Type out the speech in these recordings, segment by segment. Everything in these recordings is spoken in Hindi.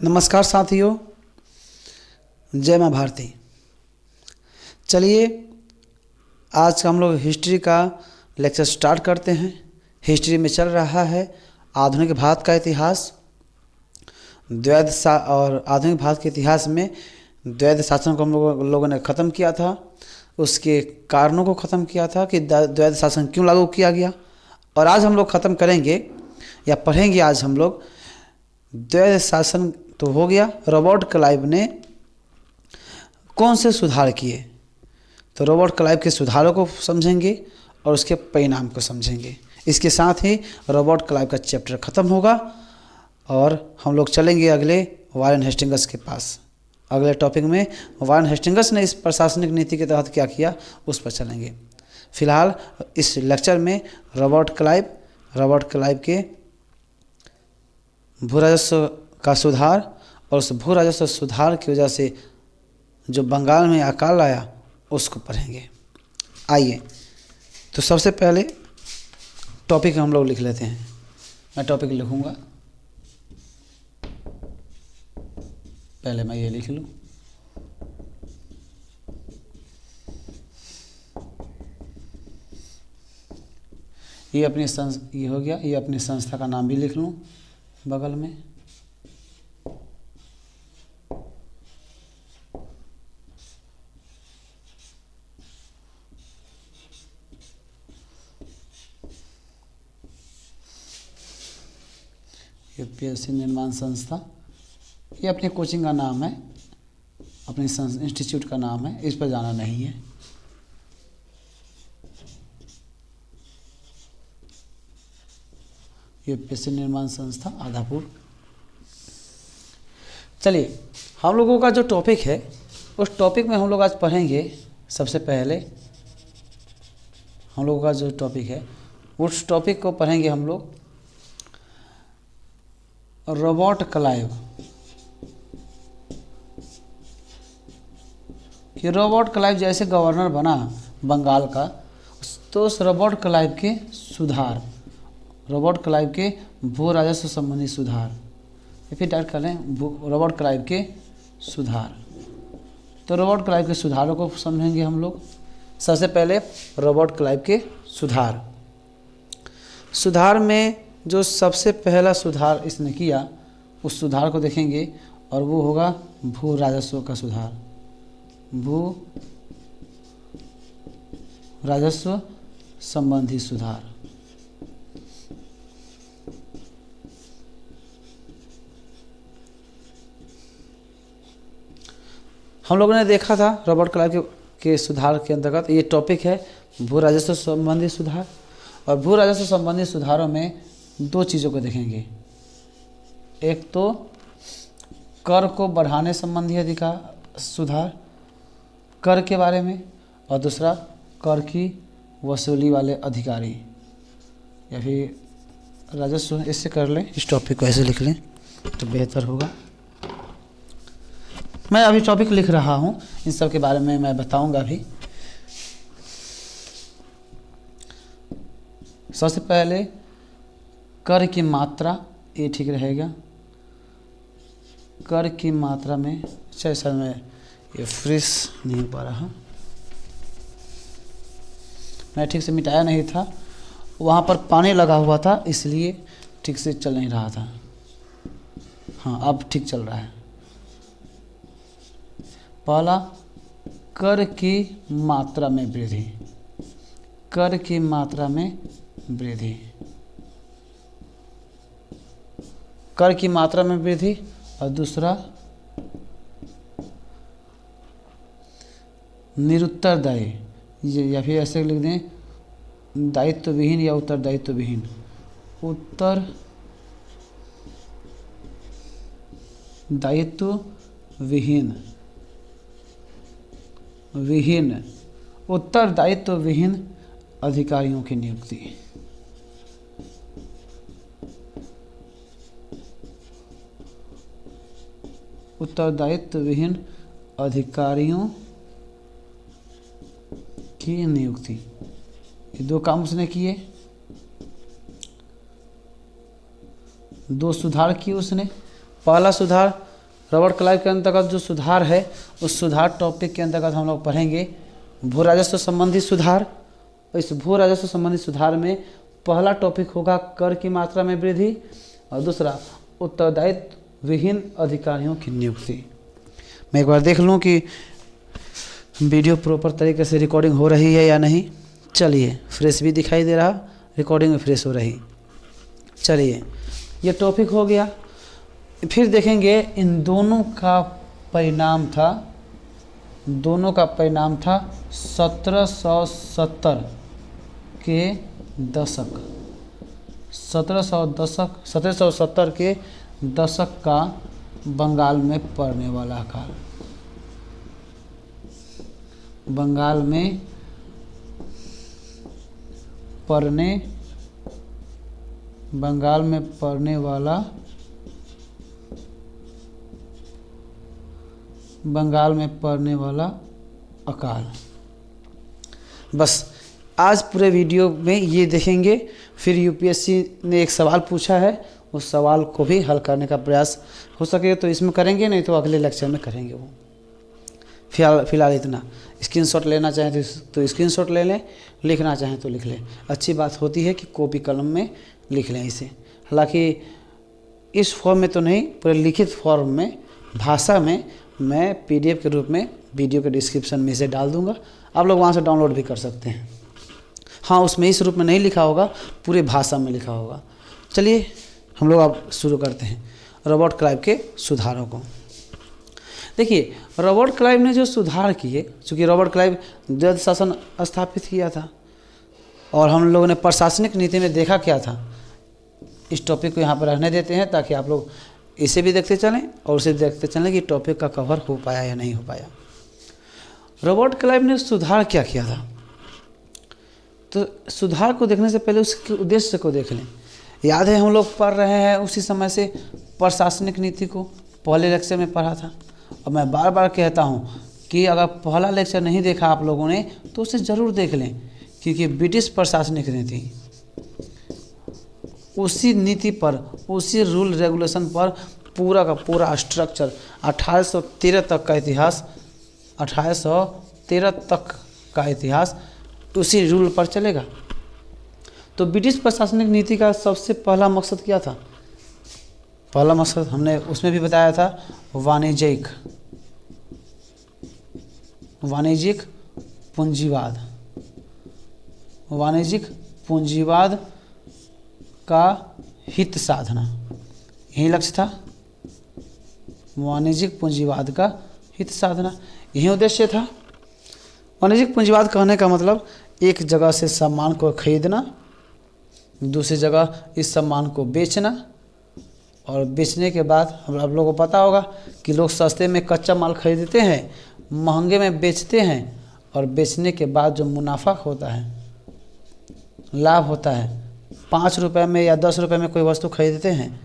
नमस्कार साथियों, जय माँ भारती। चलिए आज हम लोग हिस्ट्री का लेक्चर स्टार्ट करते हैं। हिस्ट्री में चल रहा है आधुनिक भारत का इतिहास। और आधुनिक भारत के इतिहास में द्वैध शासन को हम लोगों ने ख़त्म किया था, उसके कारणों को ख़त्म किया था कि द्वैध शासन क्यों लागू किया गया। और आज हम लोग ख़त्म करेंगे या पढ़ेंगे आज हम लोग द्वैध शासन तो हो गया, रॉबर्ट क्लाइव ने कौन से सुधार किए। तो रॉबर्ट क्लाइव के सुधारों को समझेंगे और उसके परिणाम को समझेंगे। इसके साथ ही रॉबर्ट क्लाइव का चैप्टर ख़त्म होगा और हम लोग चलेंगे अगले वारेन हेस्टिंग्स के पास। अगले टॉपिक में वारेन हेस्टिंग्स ने इस प्रशासनिक नीति के तहत क्या किया उस पर चलेंगे। फिलहाल इस लेक्चर में रॉबर्ट क्लाइव के भू राजस्व का सुधार और उस भू राजस्व सुधार की वजह से जो बंगाल में अकाल आया उसको पढ़ेंगे। आइए तो सबसे पहले टॉपिक हम लोग लिख लेते हैं। मैं टॉपिक लिखूंगा, पहले मैं ये लिख लूँ। ये हो गया। ये अपनी संस्था का नाम भी लिख लूँ बगल में। यूपीएससी निर्माण संस्था, ये अपनी कोचिंग का नाम है, अपने इंस्टीट्यूट का नाम है, इस पर जाना नहीं है। यूपीएससी निर्माण संस्था आदापुर। चलिए हम लोगों का जो टॉपिक है उस टॉपिक में हम लोग आज पढ़ेंगे। सबसे पहले हम लोगों का जो टॉपिक है उस टॉपिक को पढ़ेंगे हम लोग रॉबर्ट क्लाइव। कि रॉबर्ट क्लाइव जैसे गवर्नर बना बंगाल का, तो उस रॉबर्ट क्लाइव के सुधार, रॉबर्ट क्लाइव के भू राजस्व संबंधी सुधार, या फिर डायरेक्ट कर लें रॉबर्ट क्लाइव के सुधार। तो रॉबर्ट क्लाइव के सुधारों को समझेंगे हम लोग। सबसे पहले रॉबर्ट क्लाइव के सुधार में जो सबसे पहला सुधार इसने किया उस सुधार को देखेंगे और वो होगा भू राजस्व का सुधार। भू राजस्व संबंधी सुधार। हम लोगों ने देखा था रॉबर्ट क्लाइव के सुधार के अंतर्गत ये टॉपिक है भू राजस्व संबंधी सुधार। और भू राजस्व संबंधी सुधारों में दो चीज़ों को देखेंगे। एक तो कर को बढ़ाने संबंधी अधिकार सुधार कर के बारे में, और दूसरा कर की वसूली वाले अधिकारी या फिर राजस्व। इससे कर लें, इस टॉपिक को ऐसे लिख लें तो बेहतर होगा। मैं अभी टॉपिक लिख रहा हूँ, इन सब के बारे में मैं बताऊंगा अभी। सबसे पहले कर की मात्रा, ये ठीक रहेगा। कर की मात्रा में सर मैं ये फ्रेश नहीं हो पा रहा, मैं ठीक से मिटाया नहीं था, वहाँ पर पानी लगा हुआ था इसलिए ठीक से चल नहीं रहा था। हाँ अब ठीक चल रहा है। पहला कर की मात्रा में वृद्धि, कर की मात्रा में वृद्धि, कर की मात्रा में वृद्धि। और दूसरा निरुत्तरदायी, या फिर ऐसे लिख दें दायित्व विहीन या उत्तरदायित्व विहीन। उत्तरदायित्व विहीन उत्तरदायित्व विहीन अधिकारियों की नियुक्ति। उत्तरदायित्व विहीन अधिकारियों की नियुक्ति। ये दो काम उसने किए, दो सुधार किए उसने। पहला सुधार रॉबर्ट क्लाइव के अंतर्गत जो सुधार है उस सुधार टॉपिक के अंतर्गत हम लोग पढ़ेंगे भू राजस्व संबंधी सुधार। इस भू राजस्व संबंधी सुधार में पहला टॉपिक होगा कर की मात्रा में वृद्धि और दूसरा उत्तरदायित्व विहीन अधिकारियों की नियुक्ति। मैं एक बार देख लूँ कि वीडियो प्रॉपर तरीके से रिकॉर्डिंग हो रही है या नहीं। चलिए, फ्रेश भी दिखाई दे रहा, रिकॉर्डिंग में फ्रेश हो रही। चलिए, ये टॉपिक हो गया। फिर देखेंगे इन दोनों का परिणाम था 1770 के दशक 1770 के दशक का बंगाल में पड़ने वाला काल, बंगाल में पड़ने वाला अकाल। बस आज पूरे वीडियो में ये देखेंगे। फिर यूपीएससी ने एक सवाल पूछा है, उस सवाल को भी हल करने का प्रयास हो सके तो इसमें करेंगे, नहीं तो अगले लेक्चर में करेंगे। वो फिलहाल इतना। स्क्रीनशॉट लेना चाहें तो स्क्रीनशॉट ले लें, लिखना चाहें तो लिख लें। अच्छी बात होती है कि कॉपी कलम में लिख लें इसे। हालांकि इस फॉर्म में तो नहीं, पूरे लिखित फॉर्म में भाषा में मैं पीडीएफ के रूप में वीडियो के डिस्क्रिप्शन में इसे डाल दूंगा, आप लोग वहाँ से डाउनलोड भी कर सकते हैं। हाँ, उसमें इस रूप में नहीं लिखा होगा, पूरे भाषा में लिखा होगा। चलिए हम लोग अब शुरू करते हैं रॉबर्ट क्लाइव के सुधारों को। देखिए, रॉबर्ट क्लाइव ने जो सुधार किए, चूँकि रॉबर्ट क्लाइव द्वैध शासन स्थापित किया था और हम लोगों ने प्रशासनिक नीति में देखा क्या था। इस टॉपिक को यहाँ पर रहने देते हैं ताकि आप लोग इसे भी देखते चलें और उसे देखते चलें कि टॉपिक का कवर हो पाया या नहीं हो पाया। रॉबर्ट क्लाइव ने सुधार क्या किया था, तो सुधार को देखने से पहले उसके उद्देश्य को देख लें। याद है हम लोग पढ़ रहे हैं उसी समय से प्रशासनिक नीति को, पहले लेक्चर में पढ़ा था। और मैं बार बार कहता हूँ कि अगर पहला लेक्चर नहीं देखा आप लोगों ने तो उसे ज़रूर देख लें, क्योंकि ब्रिटिश प्रशासनिक नीति, उसी नीति पर, उसी रूल रेगुलेशन पर पूरा का पूरा स्ट्रक्चर 1813 तक का इतिहास, 1813 तक का इतिहास उसी रूल पर चलेगा। तो ब्रिटिश प्रशासनिक नीति का सबसे पहला मकसद क्या था? पहला मकसद हमने उसमें भी बताया था, वाणिज्यिक पूंजीवाद, वाणिज्यिक पूंजीवाद का हित साधना, यही लक्ष्य था। वाणिज्यिक पूंजीवाद का हित साधना, यही उद्देश्य था। वाणिज्यिक पूंजीवाद कहने का मतलब एक जगह से सामान को खरीदना, दूसरी जगह इस सामान को बेचना, और बेचने के बाद आप लोगों को पता होगा कि लोग सस्ते में कच्चा माल खरीदते हैं, महंगे में बेचते हैं, और बेचने के बाद जो मुनाफा होता है, लाभ होता है, 5 रुपये में या 10 रुपये में कोई वस्तु खरीदते हैं,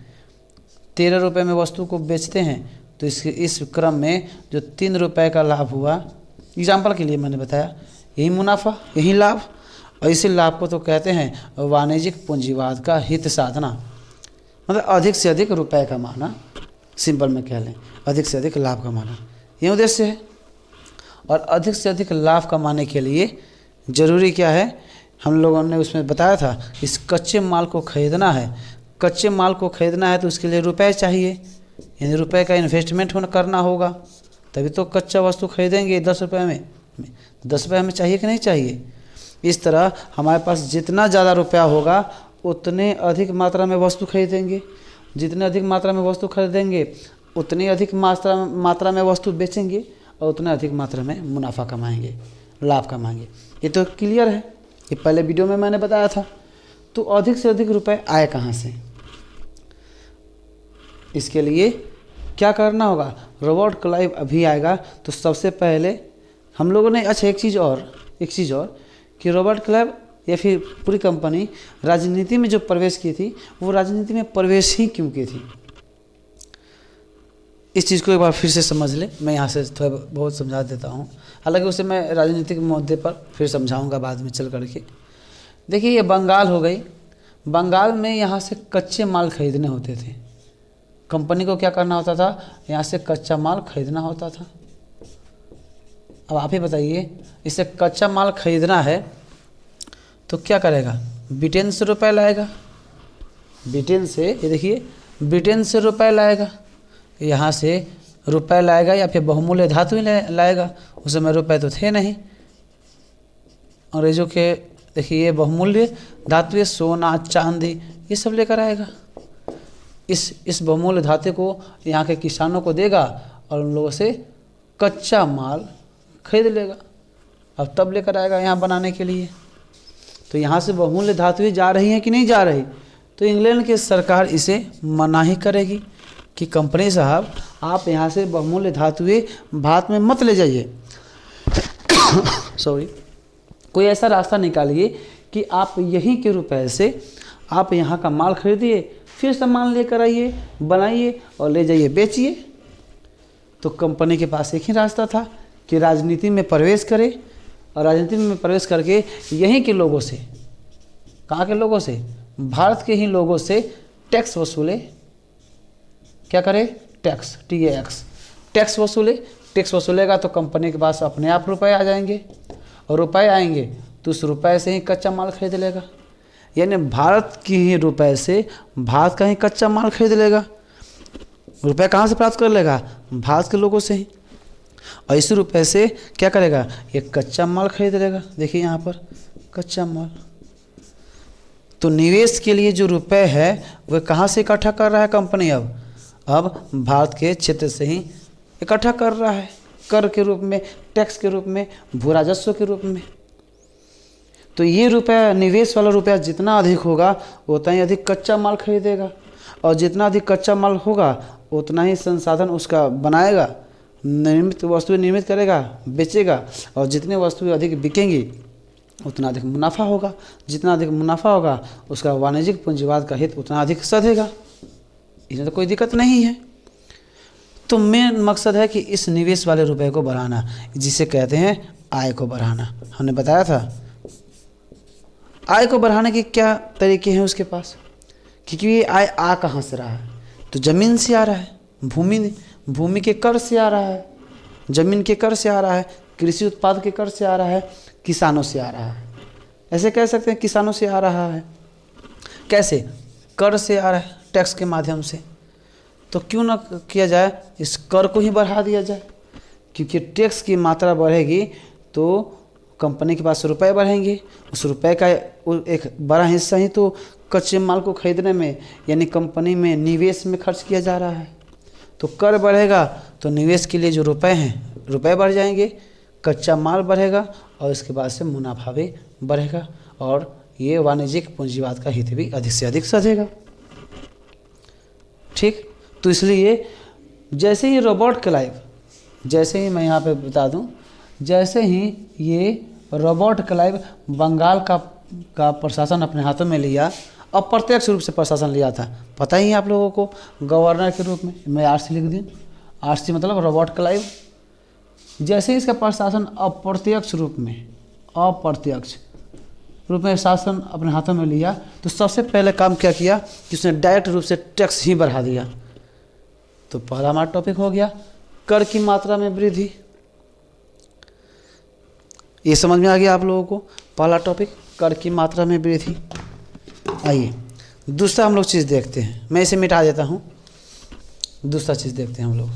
13 रुपये में वस्तु को बेचते हैं, तो इस क्रम में जो 3 रुपये का लाभ हुआ, एग्जाम्पल के लिए मैंने बताया, यही मुनाफा, यही लाभ। और इसी लाभ को तो कहते हैं वाणिज्यिक पूंजीवाद का हित साधना, मतलब अधिक से अधिक रुपए कमाना, सिंपल में कह लें अधिक से अधिक लाभ कमाना, ये उद्देश्य है। और अधिक से अधिक लाभ कमाने के लिए ज़रूरी क्या है, हम लोगों ने उसमें बताया था, इस कच्चे माल को खरीदना है। कच्चे माल को खरीदना है तो उसके लिए रुपए चाहिए, यानी रुपए का इन्वेस्टमेंट करना होगा, तभी तो कच्चा वस्तु खरीदेंगे 10 रुपये में। 10 रुपये हमें चाहिए कि नहीं चाहिए? इस तरह हमारे पास जितना ज़्यादा रुपया होगा उतने अधिक मात्रा में वस्तु खरीदेंगे, जितने अधिक मात्रा में वस्तु खरीदेंगे उतनी अधिक मात्रा में वस्तु बेचेंगे, और उतना अधिक मात्रा में मुनाफा कमाएंगे, लाभ कमाएंगे। ये तो क्लियर है, ये पहले वीडियो में मैंने बताया था। तो अधिक से अधिक रुपए आए कहाँ से? इसके लिए क्या करना होगा? रॉबर्ट क्लाइव अभी आएगा तो सबसे पहले हम लोगों ने, अच्छा एक चीज़ और कि रॉबर्ट क्लाइव या फिर पूरी कंपनी राजनीति में जो प्रवेश की थी, वो राजनीति में प्रवेश ही क्यों की थी, इस चीज़ को एक बार फिर से समझ ले। मैं यहाँ से थोड़ा बहुत समझा देता हूँ, हालांकि उसे मैं राजनीतिक मुद्दे पर फिर समझाऊंगा बाद में चल करके। देखिए, ये बंगाल हो गई। बंगाल में यहाँ से कच्चे माल खरीदने होते थे, कंपनी को क्या करना होता था, यहाँ से कच्चा माल खरीदना होता था। अब आप ही बताइए, इसे कच्चा माल खरीदना है तो क्या करेगा, ब्रिटेन से रुपए लाएगा, ब्रिटेन से, ये देखिए ब्रिटेन से रुपए लाएगा, यहाँ से रुपए लाएगा या फिर बहुमूल्य धातु लाएगा। उस समय रुपए तो थे नहीं, अंग्रेजों के देखिए ये बहुमूल्य धातु, सोना चांदी ये सब लेकर आएगा। इस बहुमूल्य धातु को यहाँ के किसानों को देगा और उन लोगों से कच्चा माल खरीद लेगा। अब तब लेकर आएगा यहाँ बनाने के लिए। तो यहाँ से बहुमूल्य धातुएं जा रही हैं कि नहीं जा रही, तो इंग्लैंड की सरकार इसे मना ही करेगी कि कंपनी साहब आप यहाँ से बहुमूल्य धातुएं भारत में मत ले जाइए सॉरी, कोई ऐसा रास्ता निकालिए कि आप यहीं के रुपए से आप यहाँ का माल खरीदिए, फिर सामान लेकर आइए, बनाइए और ले जाइए बेचिए। तो कंपनी के पास एक ही रास्ता था कि राजनीति में प्रवेश करे और राजनीति में प्रवेश करके यहीं के लोगों से, कहाँ के लोगों से, भारत के ही लोगों से टैक्स वसूले। क्या करे, टैक्स, TAX, टैक्स वसूले। टैक्स वसूलेगा तो कंपनी के पास अपने आप रुपए आ जाएंगे, और रुपए आएंगे तो उस रुपए से ही कच्चा माल खरीद लेगा। यानी भारत की ही रुपए से भारत का ही कच्चा माल खरीद लेगा। रुपए कहाँ से प्राप्त कर लेगा, भारत के लोगों से ही, और इसी रुपए से क्या करेगा, ये कच्चा माल खरीद लेगा। देखिए यहाँ पर कच्चा माल। तो निवेश के लिए जो रुपए है वह कहाँ से इकट्ठा कर रहा है कंपनी, अब भारत के क्षेत्र से ही इकट्ठा कर रहा है, कर के रूप में, टैक्स के रूप में, भू राजस्व के रूप में। तो ये रुपया, निवेश वाला रुपया जितना अधिक होगा उतना ही अधिक कच्चा माल खरीदेगा, और जितना अधिक कच्चा माल होगा उतना ही संसाधन उसका बनाएगा, निर्मित वस्तुएं निर्मित करेगा, बेचेगा, और जितने वस्तुएं अधिक बिकेंगी उतना अधिक मुनाफा होगा। जितना अधिक मुनाफा होगा उसका वाणिज्यिक पूंजीवाद का हित उतना अधिक सधेगा। इसमें तो कोई दिक्कत नहीं है। तो मेन मकसद है कि इस निवेश वाले रुपए को बढ़ाना, जिसे कहते हैं आय को बढ़ाना। हमने बताया था आय को बढ़ाने के क्या तरीके हैं उसके पास, क्योंकि ये आय आ कहाँ से रहा है, तो ज़मीन से आ रहा है, भूमि के कर से आ रहा है, ज़मीन के कर से आ रहा है, कृषि उत्पाद के कर से आ रहा है, किसानों से आ रहा है। ऐसे कह सकते हैं किसानों से आ रहा है। कैसे, कर से आ रहा है, टैक्स के माध्यम से। तो क्यों ना किया जाए, इस कर को ही बढ़ा दिया जाए, क्योंकि टैक्स की मात्रा बढ़ेगी तो कंपनी के पास रुपए बढ़ेंगे। उस रुपए का एक बड़ा हिस्सा ही तो कच्चे माल को खरीदने में, यानी कंपनी में निवेश में खर्च किया जा रहा है। तो कर बढ़ेगा तो निवेश के लिए जो रुपए हैं, रुपए बढ़ जाएंगे, कच्चा माल बढ़ेगा, और इसके बाद से मुनाफा भी बढ़ेगा, और ये वाणिज्यिक पूंजीवाद का हित भी अधिक से अधिक सधेगा। ठीक, तो इसलिए जैसे ही रॉबर्ट क्लाइव, जैसे ही मैं यहाँ पे बता दूँ, जैसे ही ये रॉबर्ट क्लाइव बंगाल का प्रशासन अपने हाथों में लिया, अप्रत्यक्ष रूप से प्रशासन लिया था, पता ही है आप लोगों को, गवर्नर के रूप में, मैं RC लिख दूँ, RC मतलब रॉबर्ट क्लाइव। जैसे ही इसका प्रशासन अप्रत्यक्ष रूप में शासन अपने हाथों में लिया, तो सबसे पहले काम क्या किया कि उसने डायरेक्ट रूप से टैक्स ही बढ़ा दिया। तो पहला हमारा टॉपिक हो गया कर की मात्रा में वृद्धि। ये समझ में आ गया आप लोगों को, पहला टॉपिक कर की मात्रा में वृद्धि। आइए दूसरा हम लोग चीज़ देखते हैं, मैं इसे मिटा देता हूँ, दूसरा चीज़ देखते हैं हम लोग।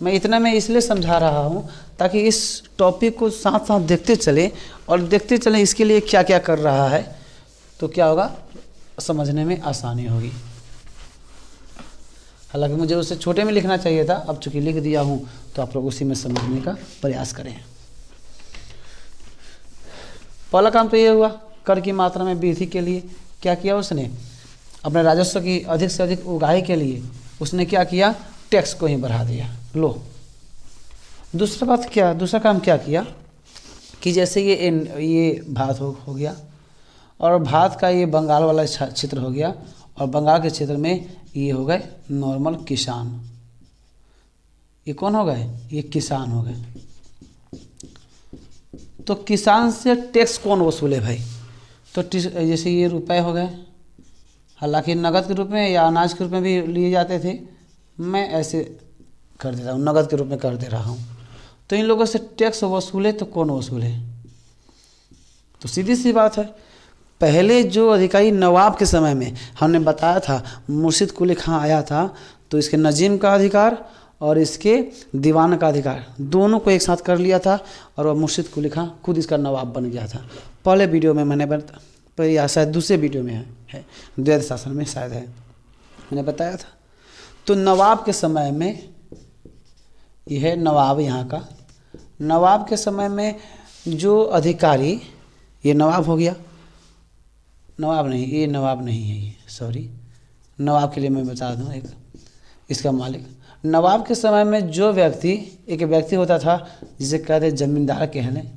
मैं इतना मैं इसलिए समझा रहा हूँ ताकि इस टॉपिक को साथ साथ देखते चले, और देखते चलें इसके लिए क्या क्या कर रहा है, तो क्या होगा, समझने में आसानी होगी। हालांकि मुझे उसे छोटे में लिखना चाहिए था, अब चूंकि लिख दिया हूँ तो आप लोग उसी में समझने का प्रयास करें। पहला काम तो ये हुआ, कर की मात्रा में वृद्धि के लिए क्या किया उसने, अपने राजस्व की अधिक से अधिक उगाही के लिए उसने क्या किया, टैक्स को ही बढ़ा दिया। लो, दूसरा बात क्या, दूसरा काम क्या किया कि जैसे ये भारत हो गया, और भारत का ये बंगाल वाला क्षेत्र हो गया, और बंगाल के क्षेत्र में ये हो गए नॉर्मल किसान। ये कौन हो गए, ये किसान हो गए। तो किसान से टैक्स कौन वसूले भाई, तो जैसे ये रुपए हो गए, हालांकि नकद के रूप में या अनाज के रूप में भी लिए जाते थे, मैं ऐसे कर दे रहा हूँ, नकद के रूप में कर दे रहा हूँ। तो इन लोगों से टैक्स वसूले तो कौन वसूले? तो सीधी सी बात है, पहले जो अधिकारी नवाब के समय में हमने बताया था, मुर्शिद कुली खां आया था, तो इसके नजीम का अधिकार और इसके दीवान का अधिकार दोनों को एक साथ कर लिया था, और वह मुर्शिद कुली खां खुद इसका नवाब बन गया था। पहले वीडियो में मैंने बताया, या शायद दूसरे वीडियो में है द्वैध शासन में शायद है, मैंने बताया था। तो नवाब के समय में, यह है नवाब यहाँ का, नवाब के समय में जो अधिकारी, ये नवाब हो गया, नवाब नहीं, ये नवाब नहीं है, ये सॉरी, नवाब के लिए मैं बता दूं, एक इसका मालिक। नवाब के समय में जो व्यक्ति, एक व्यक्ति होता था जिसे कहते जमींदार कह लें,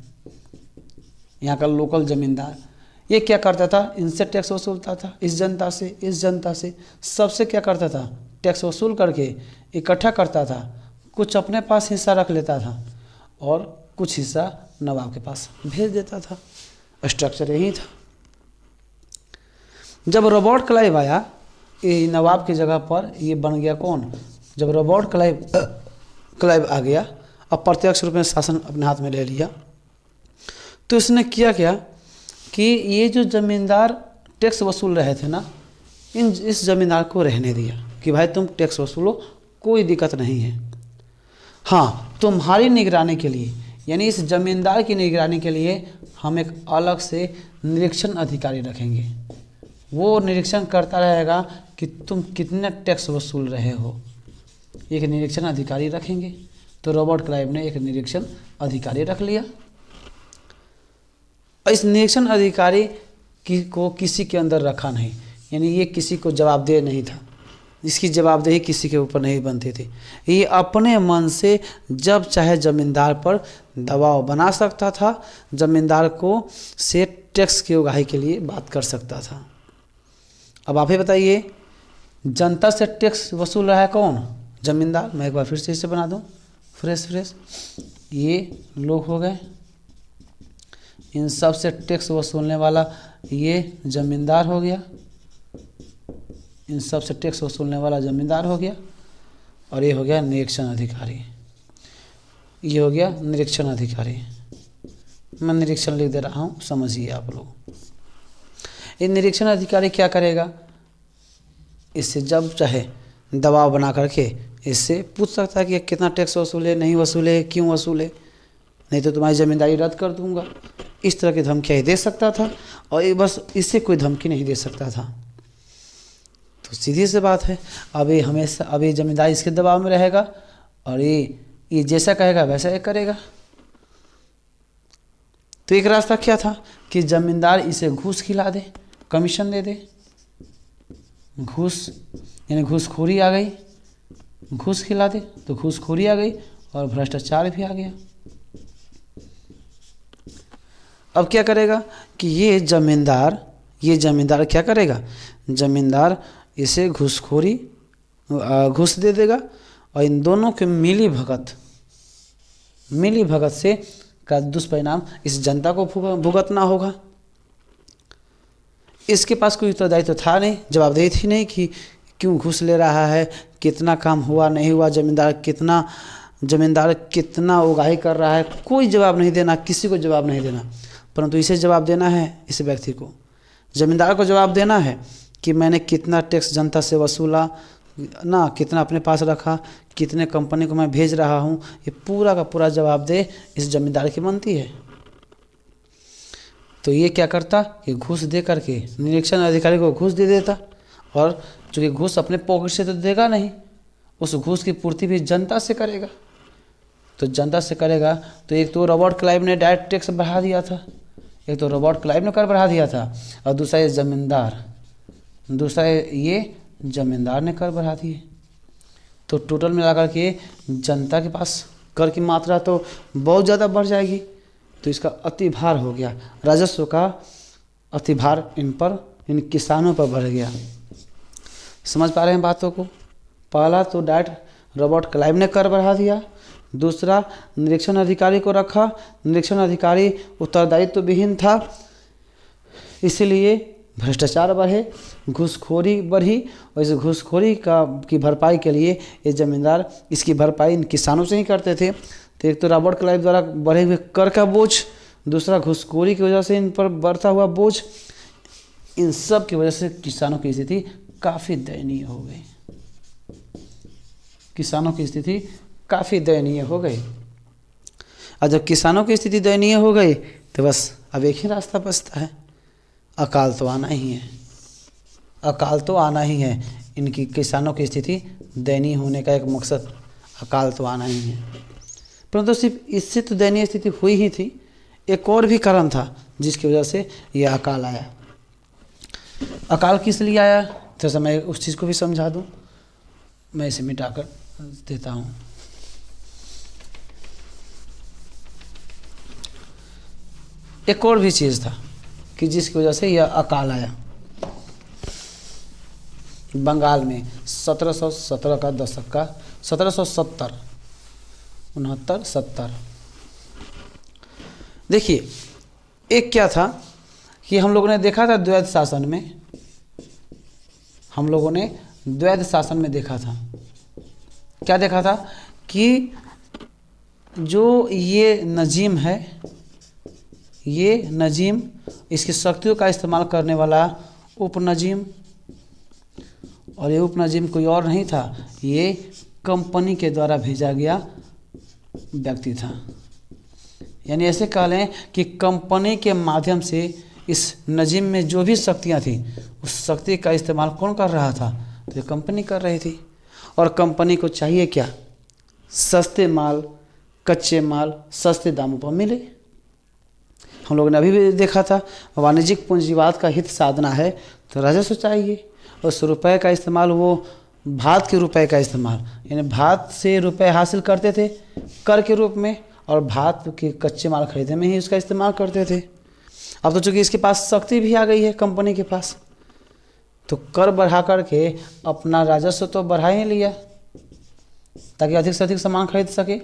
यहाँ का लोकल जमींदार, ये क्या करता था? इनसे टैक्स वसूलता था, इस जनता से, इस जनता से, सबसे क्या करता था? टैक्स वसूल करके इकट्ठा करता था, कुछ अपने पास हिस्सा रख लेता था और कुछ हिस्सा नवाब के पास भेज देता था। स्ट्रक्चर यही था। जब रॉबर्ट क्लाइव आया, ये नवाब की जगह पर ये बन गया कौन? जब रॉबर्ट क्लाइव आ गया, अब प्रत्यक्ष रूप में शासन अपने हाथ में ले लिया, तो इसने किया क्या कि ये जो जमींदार टैक्स वसूल रहे थे ना, इस जमींदार को रहने दिया कि भाई तुम टैक्स वसूलो, कोई दिक्कत नहीं है। हाँ, तुम्हारी निगरानी के लिए, यानी इस जमींदार की निगरानी के लिए हम एक अलग से निरीक्षण अधिकारी रखेंगे। वो निरीक्षण करता रहेगा कि तुम कितने टैक्स वसूल रहे हो, एक निरीक्षण अधिकारी रखेंगे। तो रॉबर्ट क्लाइव ने एक निरीक्षण अधिकारी रख लिया। इस निरीक्षण अधिकारी को किसी के अंदर रखा नहीं, यानी ये किसी को जवाबदेह नहीं था, इसकी जवाबदेही किसी के ऊपर नहीं बनती थी। ये अपने मन से जब चाहे जमींदार पर दबाव बना सकता था, जमींदार को से टैक्स की उगाही के लिए बात कर सकता था। अब आप ही बताइए, जनता से टैक्स वसूल रहा है कौन? जमींदार। मैं एक बार फिर से इसे बना दूं, फ्रेश। ये लोग हो गए, इन सब से टैक्स वसूलने वाला ये जमींदार हो गया, इन सब से टैक्स वसूलने वाला जमींदार हो गया, और ये हो गया निरीक्षण अधिकारी। ये हो गया निरीक्षण अधिकारी। मैं निरीक्षण लिख दे रहा हूँ, समझिए आप लोग। ये निरीक्षण अधिकारी क्या करेगा? इससे जब चाहे दबाव बना करके इससे पूछ सकता है कि कितना टैक्स वसूले, नहीं वसूले, क्यों वसूले, नहीं तो तुम्हारी ज़मींदारी रद्द कर दूंगा। इस तरह की धमकियाँ दे सकता था, और ये बस इससे कोई धमकी नहीं दे सकता था। तो सीधी सी बात है, अब ये हमेशा, अब ये जमींदार इसके दबाव में रहेगा, और ये जैसा कहेगा वैसा ये करेगा। तो एक रास्ता क्या था कि जमींदार इसे घूस खिला दे, कमीशन दे दे। घूस यानी घूसखोरी आ गई, घूस खिला दे तो घूसखोरी आ गई, और भ्रष्टाचार भी आ गया। अब क्या करेगा कि ये जमींदार क्या करेगा? जमींदार इसे घूस दे देगा, और इन दोनों के मिली भगत से का दुष्परिणाम इस जनता को भुगतना होगा। इसके पास कोई उत्तरदायित्व था नहीं, जवाबदेही थी नहीं कि क्यों घूस ले रहा है, कितना काम हुआ नहीं हुआ, जमींदार कितना उगाही कर रहा है, कोई जवाब नहीं देना, किसी को जवाब नहीं देना। परंतु इसे जवाब देना है, इस व्यक्ति को, जमींदार को जवाब देना है कि मैंने कितना टैक्स जनता से वसूला ना, कितना अपने पास रखा, कितने कंपनी को मैं भेज रहा हूँ, ये पूरा का पूरा जवाब दे इस जमींदार की बनती है। तो ये क्या करता कि घूस दे करके निरीक्षण अधिकारी को घूस दे देता, और चूँकि घूस अपने पॉकेट से तो देगा नहीं, उस घूस की पूर्ति भी जनता से करेगा। तो जनता से करेगा तो एक तो रॉबर्ट क्लाइव ने डायरेक्ट टैक्स बढ़ा दिया था, एक तो रॉबर्ट क्लाइव ने कर बढ़ा दिया था, और दूसरा ये जमींदार ने कर बढ़ा दिए। तो टोटल मिलाकर के जनता के पास कर की मात्रा तो बहुत ज़्यादा बढ़ जाएगी। तो इसका अतिभार हो गया, राजस्व का अतिभार इन किसानों पर बढ़ गया। समझ पा रहे हैं बातों को? पहला तो डायरेक्ट रॉबर्ट क्लाइव ने कर बढ़ा दिया, दूसरा निरीक्षण अधिकारी को रखा, निरीक्षण अधिकारी उत्तरदायित्व विहीन था, इसीलिए भ्रष्टाचार बढ़े, घूसखोरी बढ़ी, और इस घूसखोरी की भरपाई के लिए ये ज़मींदार इसकी भरपाई इन किसानों से ही करते थे। तो एक तो रॉबर्ट क्लाइव द्वारा बढ़े हुए कर का बोझ, दूसरा घूसखोरी की वजह से इन पर बढ़ता हुआ बोझ, इन सब की वजह से किसानों की स्थिति काफ़ी दयनीय हो गई। किसानों की स्थिति काफ़ी दयनीय हो गई। और जब किसानों की स्थिति दयनीय हो गई तो बस अब एक ही रास्ता बचता है, अकाल तो आना ही है। अकाल तो आना ही है। इनकी किसानों की स्थिति दयनीय होने का एक मकसद अकाल तो आना ही है। परंतु सिर्फ इससे तो दयनीय स्थिति हुई ही थी, एक और भी कारण था जिसकी वजह से यह अकाल आया। अकाल किस लिए आया, थोड़ा सा मैं उस चीज़ को भी समझा दूं। मैं इसे मिटाकर देता हूँ। एक और भी चीज़ था कि जिसकी वजह से यह अकाल आया। बंगाल में 1717 का दशक का 1770, 69, 70। देखिए, एक क्या था कि हम लोगों ने देखा था द्वैध शासन में, हम लोगों ने द्वैध शासन में देखा था, क्या देखा था कि जो ये नजीम है, ये नजीम, इसकी शक्तियों का इस्तेमाल करने वाला उपनजीम, और ये उपनजीम कोई और नहीं था, ये कंपनी के द्वारा भेजा गया व्यक्ति था। यानी ऐसे कह लें कि कंपनी के माध्यम से इस नजीम में जो भी शक्तियाँ थी, उस शक्ति का इस्तेमाल कौन कर रहा था, तो ये कंपनी कर रही थी। और कंपनी को चाहिए क्या, सस्ते माल, कच्चे माल सस्ते दामों पर मिले। हम लोगों ने अभी भी देखा था, वाणिज्यिक पूंजीवाद का हित साधना है तो राजस्व चाहिए। उस रुपए का इस्तेमाल, वो भात के रुपए का इस्तेमाल, यानी भात से रुपए हासिल करते थे कर के रूप में, और भात के कच्चे माल खरीदने में ही उसका इस्तेमाल करते थे। अब तो चूँकि इसके पास शक्ति भी आ गई है कंपनी के पास, तो कर बढ़ा करके अपना राजस्व तो बढ़ा ही लिया ताकि अधिक से अधिक सामान खरीद सके।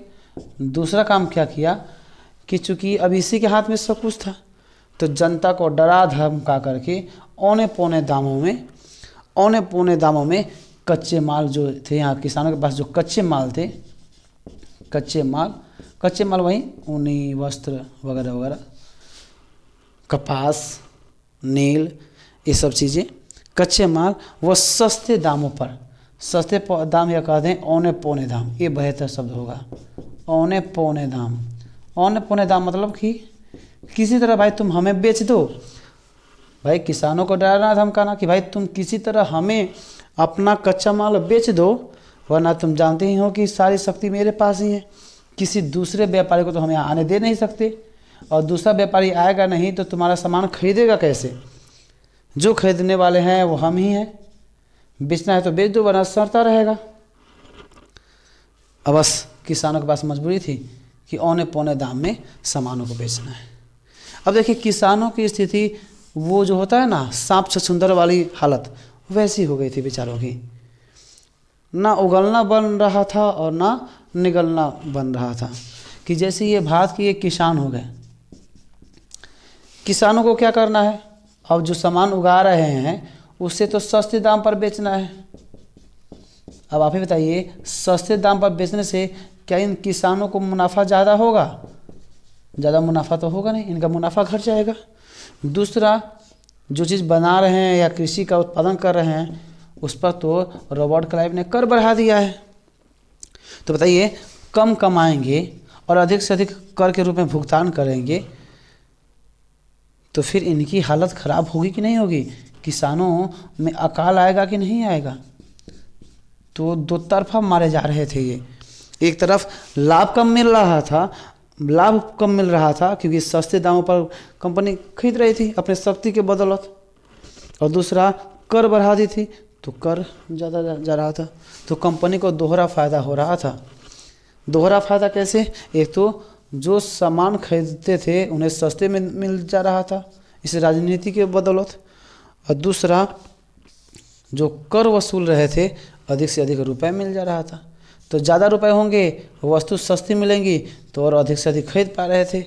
दूसरा काम क्या किया कि चूँकि अब इसी के हाथ में सब कुछ था, तो जनता को डरा धमका करके औने पौने दामों में कच्चे माल जो थे, यहाँ किसानों के पास जो कच्चे माल थे, कच्चे माल वहीं ऊनी वस्त्र वगैरह वगैरह, कपास, नील, ये सब चीज़ें, कच्चे माल वो सस्ते दामों पर, सस्ते दाम या कह दें औने पौने दाम, ये बेहतर शब्द होगा, औने पौने दाम। औने पौने दाम मतलब कि किसी तरह भाई तुम हमें बेच दो। भाई किसानों को डराना धमकाना कि भाई तुम किसी तरह हमें अपना कच्चा माल बेच दो, वरना तुम जानते ही हो कि सारी शक्ति मेरे पास ही है, किसी दूसरे व्यापारी को तो हम यहाँ आने दे नहीं सकते, और दूसरा व्यापारी आएगा नहीं तो तुम्हारा सामान खरीदेगा कैसे, जो खरीदने वाले हैं वो हम ही हैं, बेचना है तो बेच दो वरना सड़ता रहेगा। अब बस किसानों के पास मजबूरी थी कि औने पौने दाम में सामानों को बेचना है। अब देखिए किसानों की स्थिति वो जो होता है ना, सांप छछूंदर वाली हालत वैसी हो गई थी बेचारों की, ना उगलना बन रहा था और ना निगलना बन रहा था, कि जैसे ये भारत के ये किसान हो गए। किसानों को क्या करना है, अब जो सामान उगा रहे हैं उससे तो सस्ते दाम पर बेचना है। अब आप ही बताइए, सस्ते दाम पर बेचने से क्या इन किसानों को मुनाफा ज़्यादा होगा? ज़्यादा मुनाफा तो होगा नहीं, इनका मुनाफा घट जाएगा। दूसरा, जो चीज़ बना रहे हैं या कृषि का उत्पादन कर रहे हैं उस पर तो रॉबर्ट क्लाइव ने कर बढ़ा दिया है। तो बताइए, कम कमाएंगे और अधिक से अधिक कर के रूप में भुगतान करेंगे तो फिर इनकी हालत ख़राब होगी कि नहीं होगी? किसानों में अकाल आएगा कि नहीं आएगा? तो दो तरफा मारे जा रहे थे ये। एक तरफ लाभ कम मिल रहा था क्योंकि सस्ते दामों पर कंपनी खरीद रही थी अपने शक्ति के बदौलत, और दूसरा कर बढ़ा दी थी तो कर ज़्यादा जा रहा था, तो कंपनी को दोहरा फ़ायदा हो रहा था। दोहरा फ़ायदा कैसे? एक तो जो सामान खरीदते थे उन्हें सस्ते में मिल जा रहा था इस राजनीति के बदौलत, और दूसरा जो कर वसूल रहे थे अधिक से अधिक रुपए मिल जा रहा था। तो ज़्यादा रुपए होंगे, वस्तु सस्ती मिलेंगी तो और अधिक से अधिक खरीद पा रहे थे।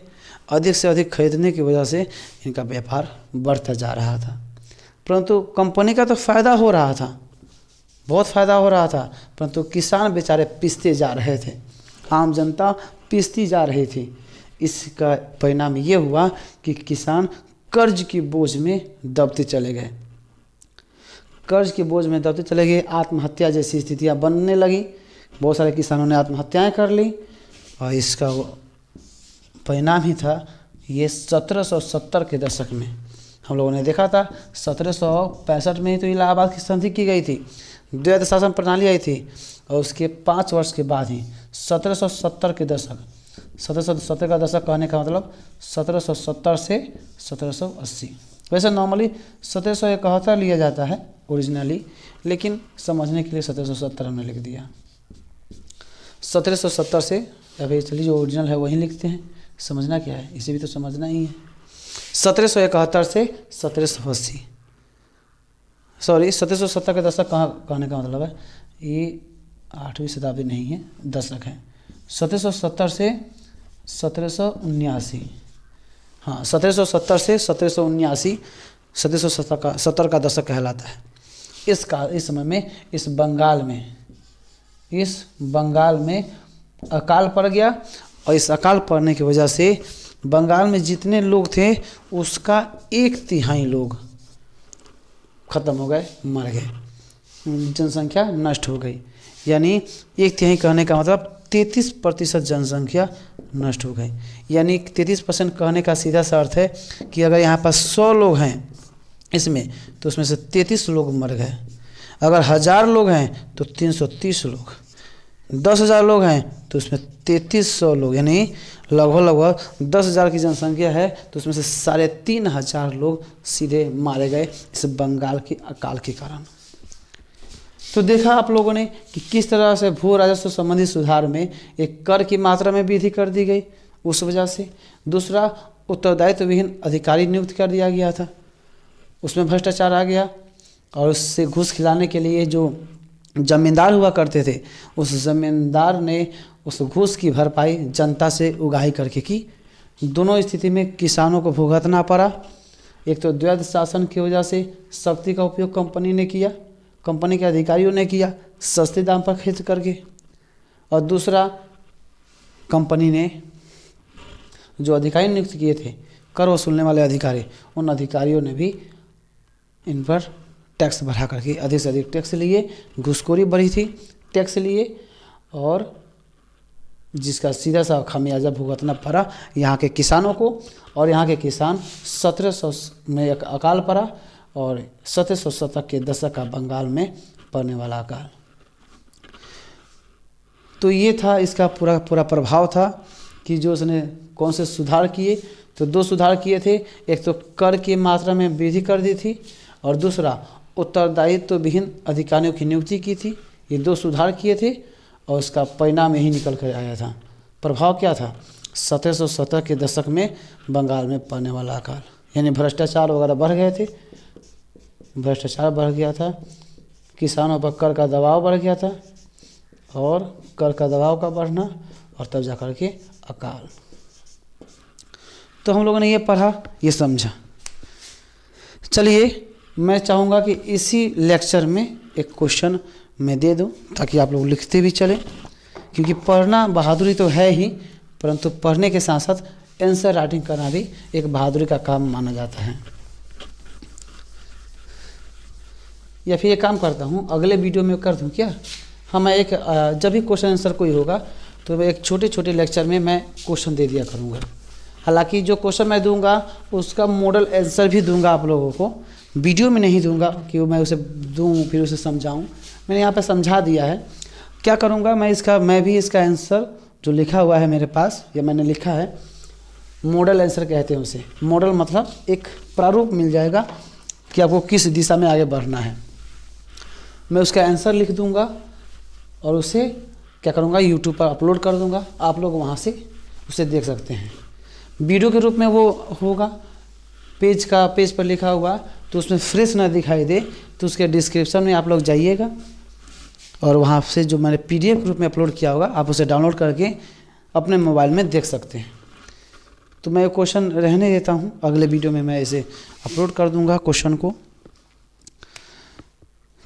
अधिक से अधिक खरीदने की वजह से इनका व्यापार बढ़ता जा रहा था। परंतु कंपनी का तो फ़ायदा हो रहा था, बहुत फ़ायदा हो रहा था, परंतु किसान बेचारे पिसते जा रहे थे, आम जनता पिसती जा रही थी। इसका परिणाम ये हुआ कि किसान कर्ज की बोझ में दबते चले गए, कर्ज के बोझ में दबते चले गए। आत्महत्या जैसी स्थितियाँ बनने लगी, बहुत सारे किसानों ने आत्महत्याएं कर ली और इसका परिणाम ही था ये 1770 के दशक में हम लोगों ने देखा था। 1765 में ही तो इलाहाबाद की संधि की गई थी, द्वैध शासन प्रणाली आई थी और उसके 5 वर्ष के बाद ही 1770 के दशक, 1770 का दशक कहने का मतलब 1770 से 1780। वैसे नॉर्मली 1771 लिया जाता है ओरिजिनली, लेकिन समझने के लिए 1770 हमने लिख दिया। 1770 से अभी चलिए जो ओरिजिनल है वही लिखते हैं, समझना क्या है, इसे भी तो समझना ही है। 1771 से 1780, सॉरी 1770 के दशक कहने का मतलब है ये 8वीं शताब्दी नहीं है, दशक है। 1770 से 1779, हाँ 1770 से 1779 1770 का दशक कहलाता है। इस समय में इस बंगाल में अकाल पड़ गया और इस अकाल पड़ने की वजह से बंगाल में जितने लोग थे उसका 1/3 लोग खत्म हो गए, मर गए, जनसंख्या नष्ट हो गई। यानी 1/3 कहने का मतलब 33% जनसंख्या नष्ट हो गई। यानी 33% कहने का सीधा सा अर्थ है कि अगर यहाँ पर 100 लोग हैं इसमें तो उसमें से 33 लोग मर गए। अगर 1000 लोग हैं तो 330 लोग, 10,000 लोग हैं तो उसमें 3300 लोग, यानी लगभग 10,000 की जनसंख्या है तो उसमें से 3,500 लोग सीधे मारे गए इस बंगाल की अकाल के कारण। तो देखा आप लोगों ने कि किस तरह से भू राजस्व संबंधी सुधार में एक कर की मात्रा में वृद्धि कर दी गई उस वजह से। दूसरा, उत्तरदायित्व विहीन अधिकारी नियुक्त कर दिया गया था, उसमें भ्रष्टाचार आ गया और उससे घूस खिलाने के लिए जो जमींदार हुआ करते थे उस जमींदार ने उस घूस की भरपाई जनता से उगाही करके की। दोनों स्थिति में किसानों को भुगतना पड़ा। एक तो द्वैध शासन की वजह से शक्ति का उपयोग कंपनी ने किया, कंपनी के अधिकारियों ने किया सस्ते दाम पर खरीद करके, और दूसरा कंपनी ने जो अधिकारी नियुक्त किए थे कर वसूलने वाले अधिकारी, उन अधिकारियों ने भी इन पर टैक्स बढ़ा करके अधिक से अधिक टैक्स लिए, घूसखोरी बढ़ी थी टैक्स लिए, और जिसका सीधा सा खामियाजा भुगतना पड़ा यहाँ के किसानों को। और यहाँ के किसान 1700 में एक अकाल पड़ा और 1770 के दशक का बंगाल में पड़ने वाला अकाल। तो ये था इसका पूरा प्रभाव था कि जो उसने कौन से सुधार किए, तो 2 सुधार किए थे। एक तो कर की मात्रा में वृद्धि कर दी थी और दूसरा उत्तरदायित्व विहीन अधिकारियों की नियुक्ति की थी। ये 2 सुधार किए थे और उसका परिणाम यही निकल कर आया था। प्रभाव क्या था? 1770 के दशक में बंगाल में पड़ने वाला अकाल, यानी भ्रष्टाचार वगैरह बढ़ गए थे, भ्रष्टाचार बढ़ गया था, किसानों पर कर का दबाव बढ़ गया था और कर का दबाव का बढ़ना और तब जा कर के अकाल। तो हम लोगों ने ये पढ़ा, ये समझा। चलिए मैं चाहूँगा कि इसी लेक्चर में एक क्वेश्चन मैं दे दूं ताकि आप लोग लिखते भी चलें, क्योंकि पढ़ना बहादुरी तो है ही, परंतु पढ़ने के साथ साथ आंसर राइटिंग करना भी एक बहादुरी का काम माना जाता है। या फिर एक काम करता हूँ, अगले वीडियो में कर दूँ क्या? हाँ, मैं एक जब भी क्वेश्चन आंसर कोई होगा तो मैं एक छोटे लेक्चर में मैं क्वेश्चन दे दिया करूँगा। हालांकि जो क्वेश्चन मैं दूंगा उसका मॉडल आंसर भी दूंगा आप लोगों को, वीडियो में नहीं दूंगा कि मैं उसे दूं फिर उसे समझाऊं। मैंने यहाँ पे समझा दिया है। क्या करूँगा मैं भी इसका आंसर जो लिखा हुआ है मेरे पास या मैंने लिखा है, मॉडल आंसर कहते हैं उसे। मॉडल मतलब एक प्रारूप मिल जाएगा कि आपको किस दिशा में आगे बढ़ना है। मैं उसका आंसर लिख दूंगा और उसे क्या करूँगा, यूट्यूब पर अपलोड कर दूंगा। आप लोग वहाँ से उसे देख सकते हैं। वीडियो के रूप में वो होगा, पेज पर लिखा हुआ, तो उसमें फ्रेश ना दिखाई दे तो उसके डिस्क्रिप्शन में आप लोग जाइएगा और वहाँ से जो मैंने PDF रूप में अपलोड किया होगा आप उसे डाउनलोड करके अपने मोबाइल में देख सकते हैं। तो मैं क्वेश्चन रहने देता हूँ, अगले वीडियो में मैं इसे अपलोड कर दूँगा क्वेश्चन को।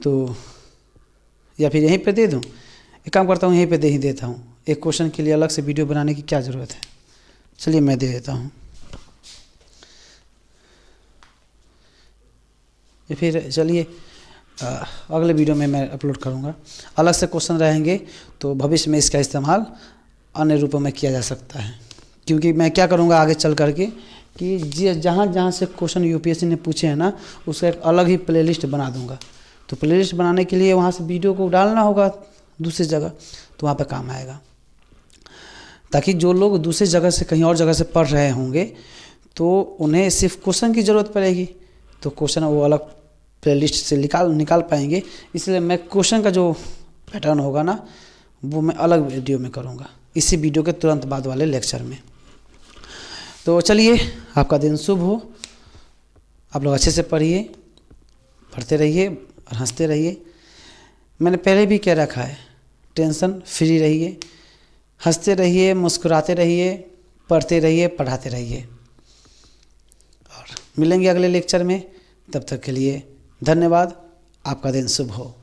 तो या फिर यहीं पे दे दूँ? एक काम करता हूँ, यहीं पे दे ही देता हूँ। एक क्वेश्चन के लिए अलग से वीडियो बनाने की क्या ज़रूरत है। चलिए मैं दे देता हूँ। या फिर चलिए अगले वीडियो में मैं अपलोड करूँगा। अलग से क्वेश्चन रहेंगे तो भविष्य में इसका इस्तेमाल अन्य रूपों में किया जा सकता है। क्योंकि मैं क्या करूँगा आगे चल करके कि जहाँ जहाँ से क्वेश्चन यूपीएससी ने पूछे हैं ना, उसका एक अलग ही प्लेलिस्ट बना दूँगा। तो प्लेलिस्ट बनाने के लिए वहाँ से वीडियो को डालना होगा दूसरी जगह, तो वहाँ पे काम आएगा। ताकि जो लोग दूसरी जगह से कहीं और जगह से पढ़ रहे होंगे तो उन्हें सिर्फ क्वेश्चन की ज़रूरत पड़ेगी, तो क्वेश्चन वो अलग प्लेलिस्ट से निकाल पाएंगे। इसलिए मैं क्वेश्चन का जो पैटर्न होगा ना, वो मैं अलग वीडियो में करूँगा, इसी वीडियो के तुरंत बाद वाले लेक्चर में। तो चलिए, आपका दिन शुभ हो। आप लोग अच्छे से पढ़िए, पढ़ते रहिए और हंसते रहिए। मैंने पहले भी कह रखा है, टेंशन फ्री रहिए, हंसते रहिए, मुस्कुराते रहिए, पढ़ते रहिए, पढ़ाते रहिए। और मिलेंगे अगले लेक्चर में। तब तक के लिए धन्यवाद। आपका दिन शुभ हो।